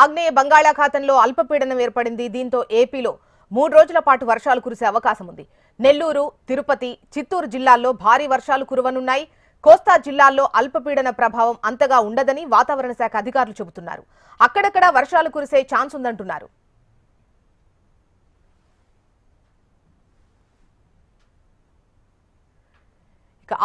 ఆగ్నేయ బంగాళాఖాతంలో అల్పపీడనం ఏర్పడింది. దీంతో ఏపీలో 3 రోజుల పాటు వర్షాలు కురిసే అవకాశం ఉంది. నెల్లూరు, తిరుపతి, చిత్తూరు జిల్లాల్లో భారీ వర్షాలు కురవనున్నాయి. కోస్తా జిల్లాల్లో అల్పపీడన ప్రభావం అంతగా ఉండదని వాతావరణ శాఖ అధికారులు చెబుతున్నారు. అక్కడక్కడ వర్షాలు కురిసే ఛాన్స్ ఉందంటున్నారు.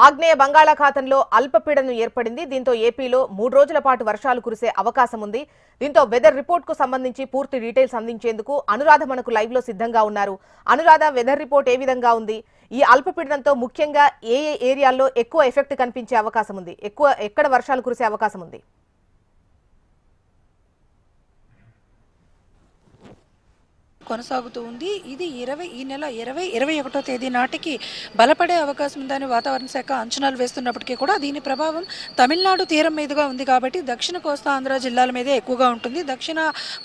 ఆగ్నేయ బంగాళాఖాతంలో అల్పపీడనం ఏర్పడింది. దీంతో ఏపీలో 3 రోజుల పాటు వర్షాలు కురిసే అవకాశం ఉంది. దీంతో వెదర్ రిపోర్ట్ కు సంబంధించి పూర్తి డీటెయిల్స్ అందించేందుకు అనురాధ మనకు లైవ్ లో సిద్ధంగా ఉన్నారు. అనురాధ, వెదర్ రిపోర్ట్ ఏ విధంగా ఉంది? ఈ అల్పపీడనంతో ముఖ్యంగా ఏ ఏరియాల్లో ఎక్కువ ఎఫెక్ట్ కనిపించే అవకాశం ఉంది? ఎక్కడ వర్షాలు కురిసే అవకాశం ఉంది? కొనసాగుతూ ఉంది. ఇది ఈ నెల 21వ తేదీ నాటికి బలపడే అవకాశం ఉందని వాతావరణ శాఖ అంచనాలు వేస్తున్నప్పటికీ కూడా దీని ప్రభావం తమిళనాడు తీరం మీదుగా ఉంది కాబట్టి దక్షిణ కోస్తా ఆంధ్ర జిల్లాల మీదే ఎక్కువగా ఉంటుంది. దక్షిణ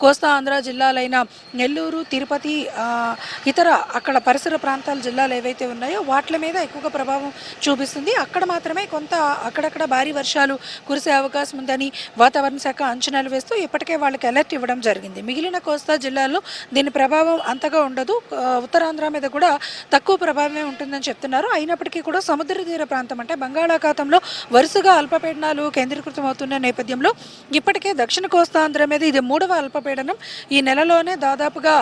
కోస్తా ఆంధ్ర జిల్లాలైన నెల్లూరు, తిరుపతి, ఇతర అక్కడ పరిసర ప్రాంతాల జిల్లాలు ఏవైతే ఉన్నాయో వాటి మీద ఎక్కువగా ప్రభావం చూపిస్తుంది. అక్కడ మాత్రమే అక్కడక్కడ భారీ వర్షాలు కురిసే అవకాశం ఉందని వాతావరణ శాఖ అంచనాలు వేస్తూ ఇప్పటికే వాళ్ళకి అలర్ట్ ఇవ్వడం జరిగింది. మిగిలిన కోస్తా జిల్లాల్లో దీని ప్రభావం అంతగా ఉండదు. ఉత్తరాంధ్ర మీద కూడా తక్కువ ప్రభావమే ఉంటుందని చెప్తున్నారు. అయినప్పటికీ కూడా సముద్ర తీర ప్రాంతం అంటే బంగాళాఖాతంలో వరుసగా అల్పపీడనాలు కేంద్రీకృతం అవుతున్న నేపథ్యంలో ఇప్పటికే దక్షిణ కోస్తాంధ్ర మీద ఇది 3వ అల్పపీడనం. ఈ నెలలోనే దాదాపుగా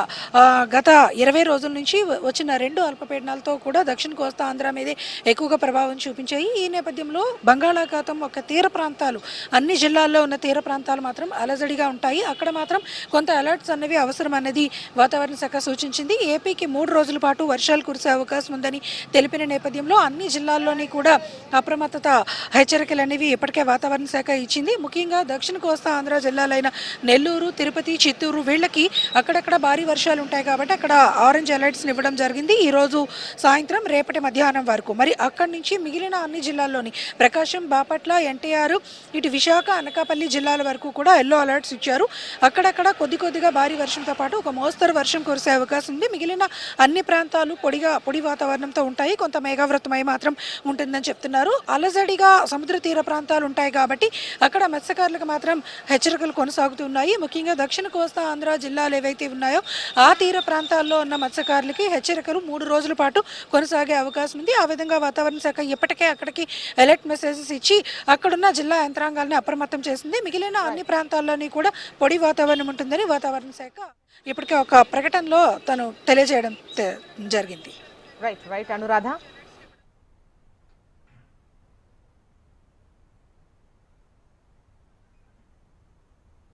గత 20 రోజుల నుంచి వచ్చిన 2 అల్పపీడనాలతో కూడా దక్షిణ కోస్తా ఆంధ్ర మీదే ఎక్కువగా ప్రభావం చూపించాయి. ఈ నేపథ్యంలో బంగాళాఖాతం ఒక తీర ప్రాంతాలు, అన్ని జిల్లాల్లో ఉన్న తీర ప్రాంతాలు మాత్రం అలజడిగా ఉంటాయి. అక్కడ మాత్రం కొంత అలర్ట్స్ అనేవి అవసరం అనేది వాతావరణ శాఖ సూచించింది. ఏపీకి 3 రోజుల పాటు వర్షాలు కురిసే అవకాశం ఉందని తెలిపిన నేపథ్యంలో అన్ని జిల్లాల్లోని కూడా అప్రమత్తత హెచ్చరికలు అనేవి ఇప్పటికే వాతావరణ శాఖ ఇచ్చింది. ముఖ్యంగా దక్షిణ కోస్తా ఆంధ్ర జిల్లాలైన నెల్లూరు, తిరుపతి, చిత్తూరు వీళ్ళకి అక్కడక్కడ భారీ వర్షాలు ఉంటాయి కాబట్టి అక్కడ ఆరెంజ్ అలర్ట్స్ ఇవ్వడం జరిగింది. ఈ రోజు సాయంత్రం, రేపటి మధ్యాహ్నం వరకు. మరి అక్కడి నుంచి మిగిలిన అన్ని జిల్లాల్లోని ప్రకాశం, బాపట్ల, ఎన్టీఆర్, ఇటు విశాఖ, అనకాపల్లి జిల్లాల వరకు కూడా ఎల్లో అలర్ట్స్ ఇచ్చారు. అక్కడక్కడ కొద్దిగా భారీ వర్షంతో పాటు ఒక మోస్తరు వర్షం కురిసే అవకాశం ఉంది. మిగిలిన అన్ని ప్రాంతాలు పొడి వాతావరణంతో ఉంటాయి. కొంత మేఘావృతమై మాత్రం ఉంటుందని చెప్తున్నారు. అలజడిగా సముద్ర తీర ప్రాంతాలు ఉంటాయి కాబట్టి అక్కడ మత్స్యకారులకు మాత్రం హెచ్చరికలు కొనసాగుతున్నాయి. ముఖ్యంగా దక్షిణ కోస్తా ఆంధ్ర జిల్లాలు ఏవైతే ఉన్నాయో ఆ తీర ప్రాంతాల్లో ఉన్న మత్స్యకారులకి హెచ్చరికలు 3 రోజుల పాటు కొనసాగే అవకాశం ఉంది. ఆ విధంగా వాతావరణ శాఖ ఇప్పటికే అక్కడికి అలర్ట్ మెసేజెస్ ఇచ్చి అక్కడున్న జిల్లా యంత్రాంగాల్ని అప్రమత్తం చేసింది. మిగిలిన అన్ని ప్రాంతాల్లోని కూడా పొడి వాతావరణం ఉంటుందని వాతావరణ శాఖ ఇప్పటికే ఒక ప్రకటనలో తను తెలియజేయడం జరిగింది. రైట్ అనురాధ.